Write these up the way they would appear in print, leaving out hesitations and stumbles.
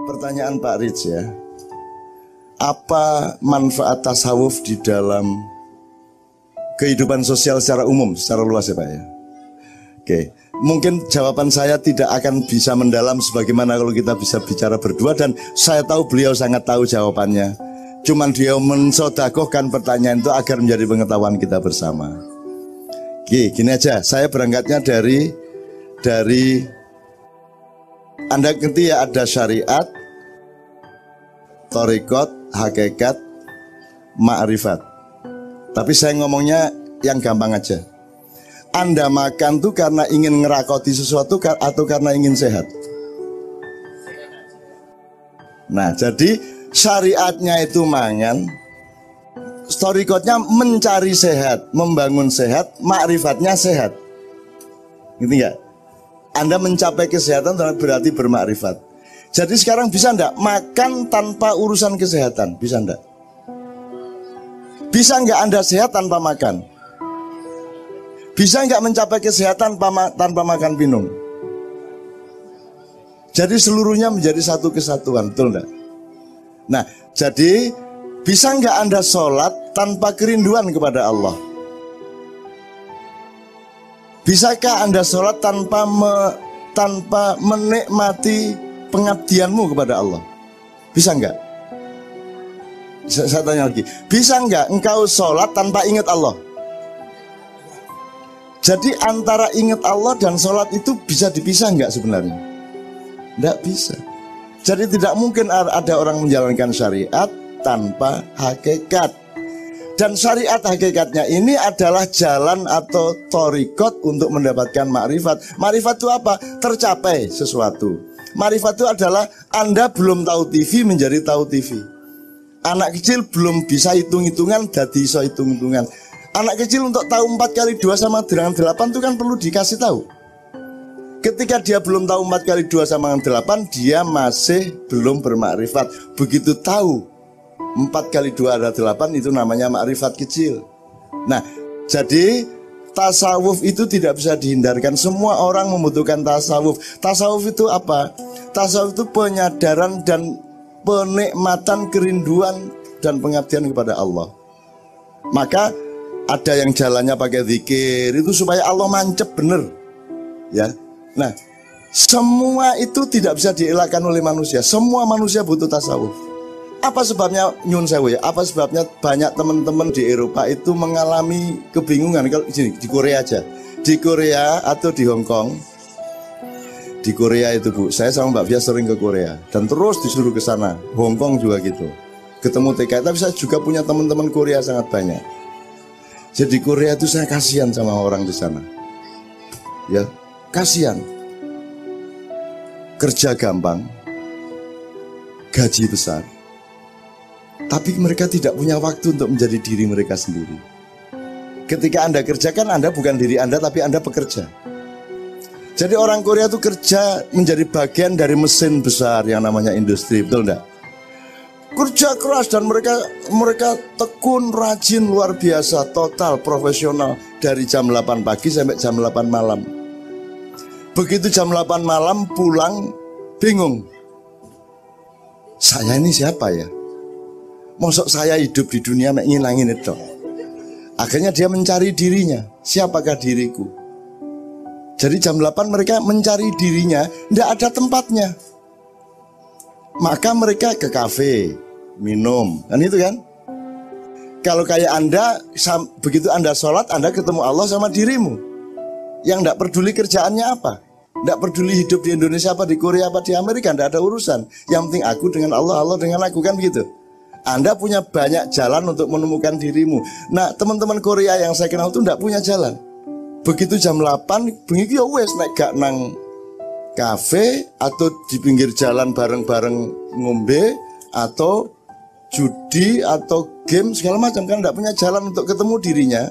Pertanyaan Pak Rich ya, apa manfaat tasawuf di dalam kehidupan sosial secara umum, secara luas ya Pak ya? Oke, mungkin jawaban saya tidak akan bisa mendalam sebagaimana kalau kita bisa bicara berdua, dan saya tahu beliau sangat tahu jawabannya. Cuman dia mensodakohkan pertanyaan itu agar menjadi pengetahuan kita bersama. Oke, gini aja, saya berangkatnya dari Anda ngerti ya, ada syariat, thariqat, hakikat, ma'rifat. Tapi saya ngomongnya yang gampang aja. Anda makan tuh karena ingin ngerakoti sesuatu atau karena ingin sehat? Nah, jadi syariatnya itu mangan, thariqatnya mencari sehat, membangun sehat, ma'rifatnya sehat. Gitu nggak? Anda mencapai kesehatan berarti bermakrifat. Jadi sekarang bisa enggak makan tanpa urusan kesehatan? Bisa enggak? Bisa enggak Anda sehat tanpa makan? Bisa enggak mencapai kesehatan tanpa makan minum? Jadi seluruhnya menjadi satu kesatuan, betul enggak? Nah, jadi bisa enggak Anda sholat tanpa kerinduan kepada Allah? Bisakah Anda sholat tanpa menikmati pengabdianmu kepada Allah? Bisa enggak? Saya tanya lagi, bisa enggak engkau sholat tanpa ingat Allah? Jadi antara ingat Allah dan sholat itu bisa dipisah enggak sebenarnya? Enggak bisa. Jadi tidak mungkin ada orang menjalankan syariat tanpa hakikat. Dan syariat hakikatnya ini adalah jalan atau thariqat untuk mendapatkan makrifat. Makrifat itu apa? Tercapai sesuatu. Makrifat itu adalah Anda belum tahu TV menjadi tahu TV. Anak kecil belum bisa hitung-hitungan jadi bisa hitung-hitungan. Anak kecil untuk tahu 4 kali 2 sama dengan 8 itu kan perlu dikasih tahu. Ketika dia belum tahu 4 kali 2 sama dengan 8, dia masih belum bermakrifat. Begitu tahu 4 kali 2 adalah 8, itu namanya makrifat kecil. Nah, jadi tasawuf itu tidak bisa dihindarkan. Semua orang membutuhkan tasawuf. Tasawuf itu apa? Tasawuf itu penyadaran dan penikmatan kerinduan dan pengabdian kepada Allah. Maka ada yang jalannya pakai zikir itu supaya Allah mancep bener. Ya. Nah, semua itu tidak bisa dielakkan oleh manusia. Semua manusia butuh tasawuf. Apa sebabnya nyun sewu ya? Apa sebabnya banyak teman-teman di Eropa itu mengalami kebingungan? Kalau di Korea aja, di Korea atau di Hong Kong, di Korea itu Bu, saya sama Mbak Fia sering ke Korea dan terus disuruh ke sana. Hong Kong juga gitu, ketemu TK. Tapi saya juga punya teman-teman Korea sangat banyak. Jadi Korea itu saya kasihan sama orang di sana, ya kasihan. Kerja gampang, gaji besar. Tapi mereka tidak punya waktu untuk menjadi diri mereka sendiri. Ketika Anda kerjakan, Anda bukan diri Anda, tapi Anda pekerja. Jadi orang Korea itu kerja menjadi bagian dari mesin besar yang namanya industri, betul enggak? Kerja keras dan mereka tekun, rajin, luar biasa, total, profesional. Dari jam 8 pagi sampai jam 8 malam. Begitu jam 8 malam pulang, bingung. Saya ini siapa ya? Mosok saya hidup di dunia ngilangin itu. Akhirnya dia mencari dirinya. Siapakah diriku? Jadi jam 8 mereka mencari dirinya, tidak ada tempatnya. Maka mereka ke kafe, minum, kan itu kan? Kalau kayak Anda, begitu Anda sholat, Anda ketemu Allah sama dirimu. Yang tidak peduli kerjaannya apa, tidak peduli hidup di Indonesia apa, di Korea apa, di Amerika, tidak ada urusan. Yang penting aku dengan Allah, Allah dengan aku, kan begitu. Anda punya banyak jalan untuk menemukan dirimu. Nah, teman-teman Korea yang saya kenal itu tidak punya jalan. Begitu jam 8, begitu ya wes naik gak nang kafe atau di pinggir jalan bareng-bareng ngombe atau judi atau game segala macam, kan tidak punya jalan untuk ketemu dirinya.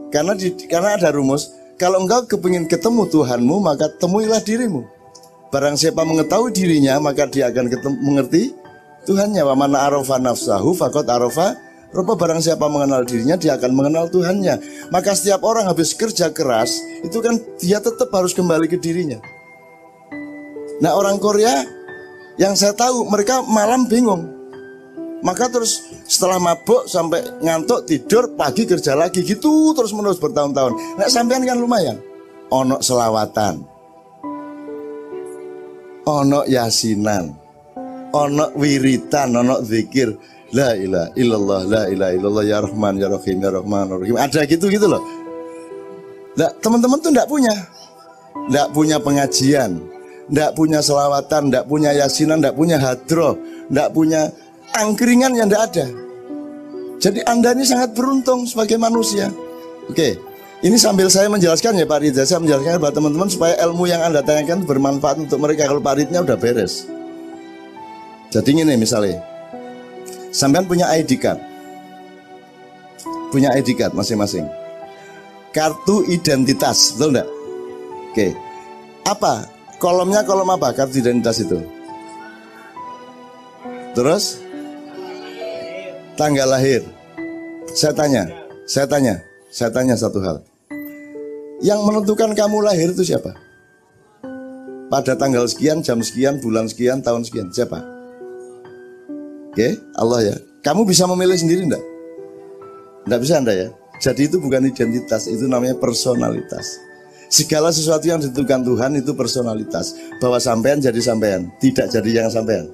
Karena ada rumus, kalau engkau kepingin ketemu Tuhanmu, maka temuilah dirimu. Barang siapa mengetahui dirinya, maka dia akan mengerti Tuhannya. Wa man arafa nafsahu faqad arafa rabba. Barang siapa mengenal dirinya, dia akan mengenal Tuhannya. Maka setiap orang habis kerja keras, itu kan dia tetap harus kembali ke dirinya. Nah, orang Korea Yang saya tahu mereka malam bingung. Maka terus setelah mabuk sampai ngantuk tidur, pagi kerja lagi gitu terus menerus bertahun-tahun. Nah sampean kan lumayan. Ono selawatan, ono yasinan, ono wiritan, ono zikir. La ilaha illallah, la ilaha illallah, ya Rahman, ya Rahim, ya Rahman, ya Rahim. Ada gitu loh. Nah, teman-teman tuh enggak punya pengajian, enggak punya selawatan, enggak punya yasinan, enggak punya hadroh, enggak punya angkringan yang enggak ada. Jadi Anda ini sangat beruntung sebagai manusia. Oke, ini sambil saya menjelaskan ya Pak Ridha, saya menjelaskan buat teman-teman supaya ilmu yang Anda tanyakan bermanfaat untuk mereka. Kalau Pak Ridnya udah beres. Jadi ini misalnya, sampean punya ID card, masing-masing. Kartu identitas, betul enggak? Oke, apa? Kolomnya kolom apa kartu identitas itu? Terus? Tanggal lahir. Saya tanya satu hal. Yang menentukan kamu lahir itu siapa? Pada tanggal sekian, jam sekian, bulan sekian, tahun sekian, siapa? Oke, Allah ya. Kamu bisa memilih sendiri enggak? Enggak bisa Anda ya. Jadi itu bukan identitas, itu namanya personalitas. Segala sesuatu yang ditentukan Tuhan itu personalitas. Bahwa sampean jadi sampean, tidak jadi yang sampean.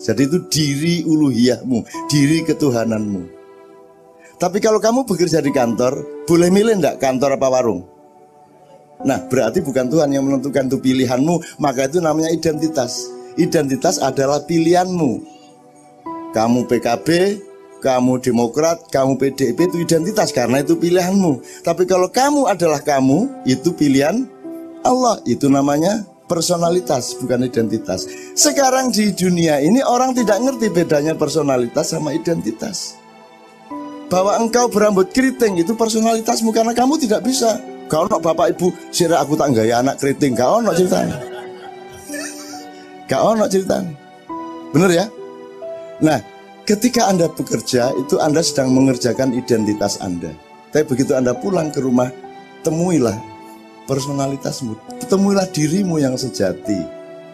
Jadi itu diri uluhiyahmu, diri ketuhananmu. Tapi kalau kamu bekerja di kantor, boleh milih enggak kantor apa warung? Nah berarti bukan Tuhan yang menentukan, itu pilihanmu. Maka itu namanya identitas. Identitas adalah pilihanmu. Kamu PKB, kamu Demokrat, kamu PDIP, itu identitas karena itu pilihanmu. Tapi kalau kamu adalah kamu, itu pilihan Allah. Itu namanya personalitas, bukan identitas. Sekarang di dunia ini orang tidak ngerti bedanya personalitas sama identitas. Bahwa engkau berambut keriting itu personalitasmu karena kamu tidak bisa. Gak ono bapak ibu, sira aku tak gaya anak keriting, gak ono ceritanya. Gak ono ceritanya. Bener ya? Nah, ketika Anda bekerja, itu Anda sedang mengerjakan identitas Anda. Tapi begitu Anda pulang ke rumah, temuilah personalitasmu. Temuilah dirimu yang sejati,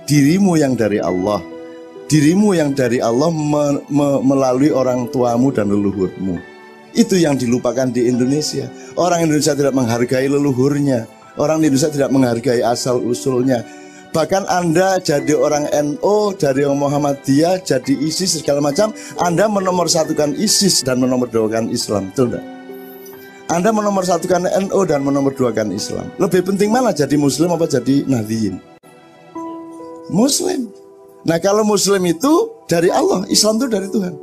dirimu yang dari Allah, dirimu yang dari Allah melalui orang tuamu dan leluhurmu. Itu yang dilupakan di Indonesia. Orang Indonesia tidak menghargai leluhurnya. Orang Indonesia tidak menghargai asal-usulnya. Bahkan Anda jadi orang NO, dari orang Muhammadiyah, jadi ISIS segala macam, Anda menomorsatukan ISIS dan menomorduakan Islam, betul enggak? Anda menomorsatukan NO dan menomorduakan Islam. Lebih penting mana, jadi Muslim apa jadi Nahdliyin? Muslim. Nah kalau Muslim itu dari Allah, Islam itu dari Tuhan,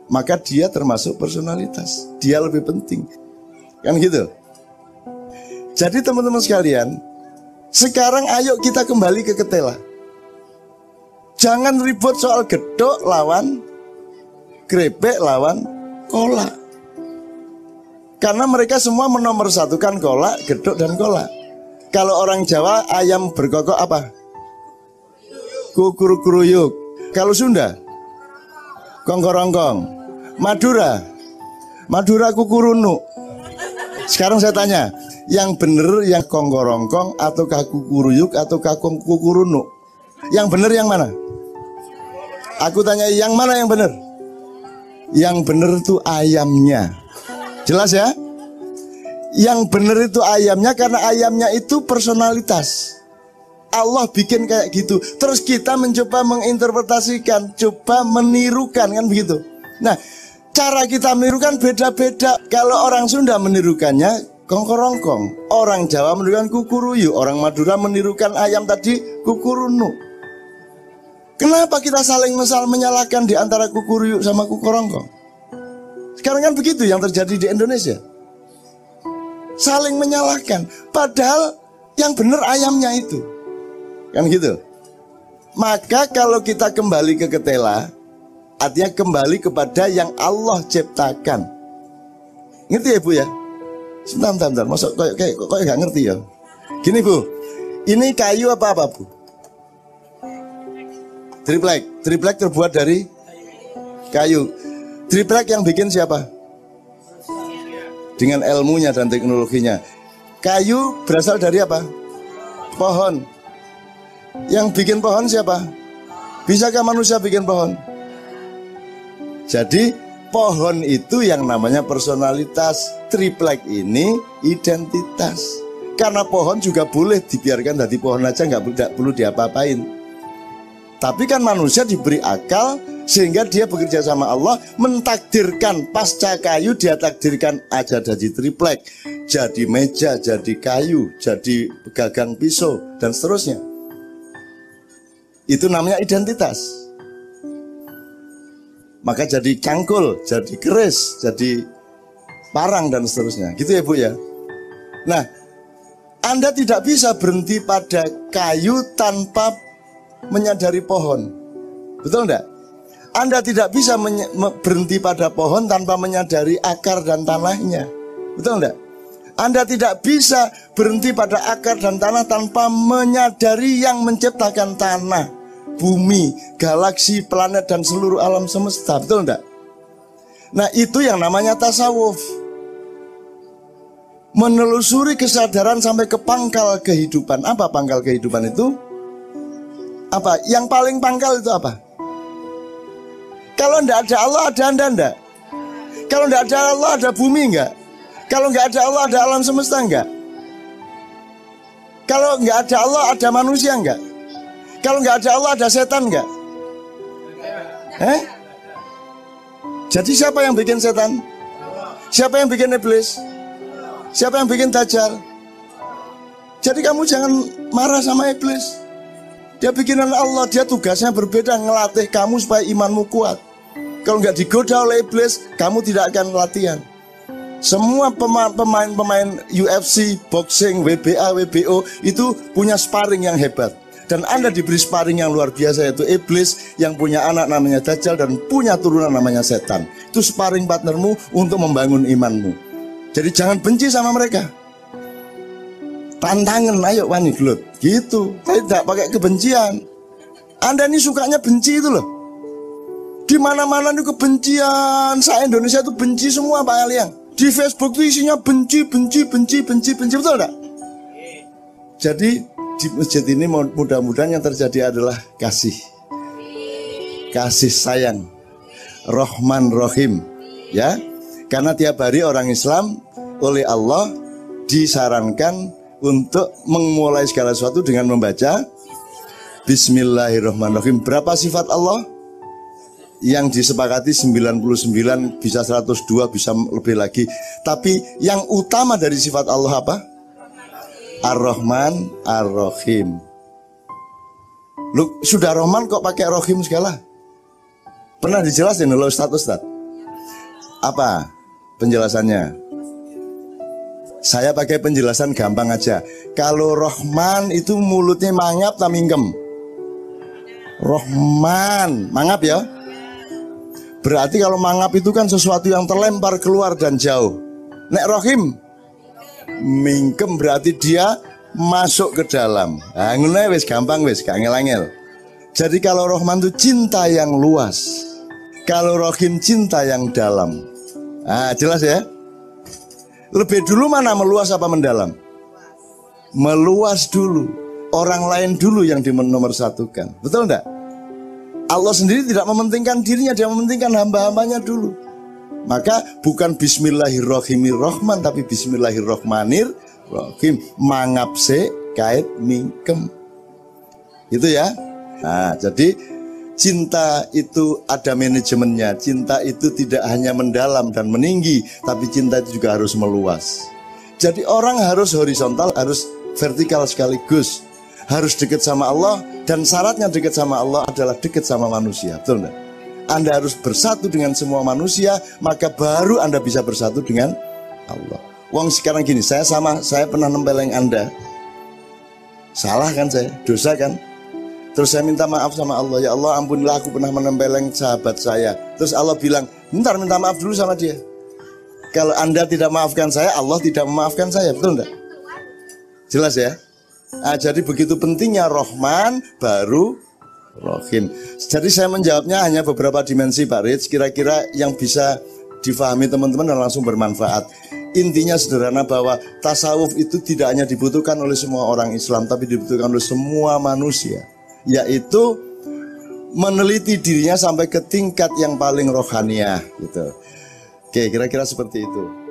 maka dia termasuk personalitas. Dia lebih penting, kan gitu. Jadi teman-teman sekalian, sekarang ayo kita kembali ke ketela. Jangan ribut soal gedok lawan krepek lawan kolak. Karena mereka semua menomorsatukan kolak, gedok dan kolak. Kalau orang Jawa ayam berkokok apa? Kukur-kuruyuk. Kalau Sunda kongkorongkong. Madura kukurunuk. Sekarang saya tanya, yang bener yang kongkorongkong ataukah kukuruyuk ataukah kukurunuk? Yang bener yang mana? Aku tanya yang mana yang bener? Yang bener itu ayamnya. Jelas ya? Yang bener itu ayamnya karena ayamnya itu personalitas. Allah bikin kayak gitu. Terus kita mencoba menginterpretasikan, coba menirukan, kan begitu. Nah, cara kita menirukan beda-beda. Kalau orang Sunda menirukannya kongkorongkong, orang Jawa menirukan kukuruyu, orang Madura menirukan ayam tadi kukurunu. Kenapa kita saling menyalahkan di antara kukuruyu sama kukurongkong? Sekarang kan begitu yang terjadi di Indonesia. Saling menyalahkan, padahal yang benar ayamnya itu, kan gitu. Maka kalau kita kembali ke ketela, artinya kembali kepada yang Allah ciptakan. Ngerti ya Bu ya? Sebentar, masuk kayak gak ngerti ya. Gini Bu, ini kayu apa Bu? Triplek terbuat dari kayu. Triplek yang bikin siapa? Dengan ilmunya dan teknologinya. Kayu berasal dari apa? Pohon. Yang bikin pohon siapa? Bisakah manusia bikin pohon? Jadi pohon itu yang namanya personalitas. Triplek ini identitas. Karena pohon juga boleh dibiarkan jadi pohon aja, nggak perlu diapa-apain. Tapi kan manusia diberi akal sehingga dia bekerja sama Allah, mentakdirkan pasca kayu, dia takdirkan aja jadi triplek, jadi meja, jadi kayu, jadi gagang pisau, dan seterusnya. Itu namanya identitas. Maka jadi cangkul, jadi keris, jadi parang, dan seterusnya. Gitu ya Bu ya. Nah, Anda tidak bisa berhenti pada kayu tanpa menyadari pohon. Betul enggak? Anda tidak bisa berhenti pada pohon tanpa menyadari akar dan tanahnya. Betul enggak? Anda tidak bisa berhenti pada akar dan tanah tanpa menyadari yang menciptakan tanah, bumi, galaksi, planet, dan seluruh alam semesta. Betul enggak? Nah, itu yang namanya tasawuf. Menelusuri kesadaran sampai ke pangkal kehidupan. Apa pangkal kehidupan itu? Apa? Yang paling pangkal itu apa? Kalau tidak ada Allah, ada Anda enggak? Kalau tidak ada Allah, ada bumi enggak? Kalau nggak ada Allah, ada alam semesta enggak? Kalau nggak ada Allah, ada manusia enggak? Kalau nggak ada Allah, ada setan enggak? Jadi siapa yang bikin setan? Siapa yang bikin iblis? Siapa yang bikin Dajjal? Jadi kamu jangan marah sama iblis. Dia bikinan Allah, dia tugasnya berbeda, ngelatih kamu supaya imanmu kuat. Kalau nggak digoda oleh iblis, kamu tidak akan latihan. Semua pemain-pemain UFC, boxing, WBA, WBO itu punya sparring yang hebat. Dan Anda diberi sparring yang luar biasa, yaitu iblis yang punya anak namanya Dajjal dan punya turunan namanya setan. Itu sparring partnermu untuk membangun imanmu. Jadi jangan benci sama mereka. Tantangan, ayo wani gelut. Gitu, tidak pakai kebencian. Anda ini sukanya benci itu loh. Di mana-mana itu kebencian. Se-Indonesia itu benci semua Pak Aliang. Di Facebook itu isinya benci, betul tak? Jadi di masjid ini mudah-mudahan yang terjadi adalah kasih sayang, Rahman Rahim, ya. Karena tiap hari orang Islam oleh Allah disarankan untuk memulai segala sesuatu dengan membaca Bismillahirrahmanirrahim. Berapa sifat Allah? Yang disepakati 99, bisa 102, bisa lebih lagi. Tapi yang utama dari sifat Allah apa? Ar-Rahman, Ar-Rahim. Lu sudah Rahman kok pakai Rahim segala? Pernah dijelasin oleh Ustaz? Apa penjelasannya? Saya pakai penjelasan gampang aja. Kalau Rahman itu mulutnya mangap tak mingkem. Rahman, mangap ya. Berarti kalau mangap itu kan sesuatu yang terlempar keluar dan jauh. Nek Rahim mingkem berarti dia masuk ke dalam. Nah, ngono wis gampang wis, gak ngel-ngel. Jadi kalau Rahman itu cinta yang luas. Kalau Rahim cinta yang dalam. Nah, jelas ya? Lebih dulu mana meluas apa mendalam? Meluas dulu. Orang lain dulu yang dinomorsatukan. Betul enggak? Allah sendiri tidak mementingkan dirinya, dia mementingkan hamba-hambanya dulu. Maka bukan Bismillahirrahmanirrahim, tapi Bismillahirrahmanirrahim. Mangapse kait mingkem. Itu ya. Nah, jadi cinta itu ada manajemennya. Cinta itu tidak hanya mendalam dan meninggi, tapi cinta itu juga harus meluas. Jadi orang harus horizontal, harus vertikal sekaligus. Harus dekat sama Allah, dan syaratnya dekat sama Allah adalah dekat sama manusia. Betul enggak? Anda harus bersatu dengan semua manusia, maka baru Anda bisa bersatu dengan Allah. Wong sekarang gini, saya pernah nempeleng Anda. Salah kan saya? Dosa kan? Terus saya minta maaf sama Allah. Ya Allah, ampunilah aku pernah menempeleng sahabat saya. Terus Allah bilang, bentar minta maaf dulu sama dia. Kalau Anda tidak maafkan saya, Allah tidak memaafkan saya. Betul enggak? Jelas ya? Nah, jadi begitu pentingnya Rahman baru Rahim. Jadi saya menjawabnya hanya beberapa dimensi Pak Rich, kira-kira yang bisa difahami teman-teman dan langsung bermanfaat. Intinya sederhana bahwa tasawuf itu tidak hanya dibutuhkan oleh semua orang Islam, tapi dibutuhkan oleh semua manusia. Yaitu meneliti dirinya sampai ke tingkat yang paling rohaniah gitu. Oke, kira-kira seperti itu.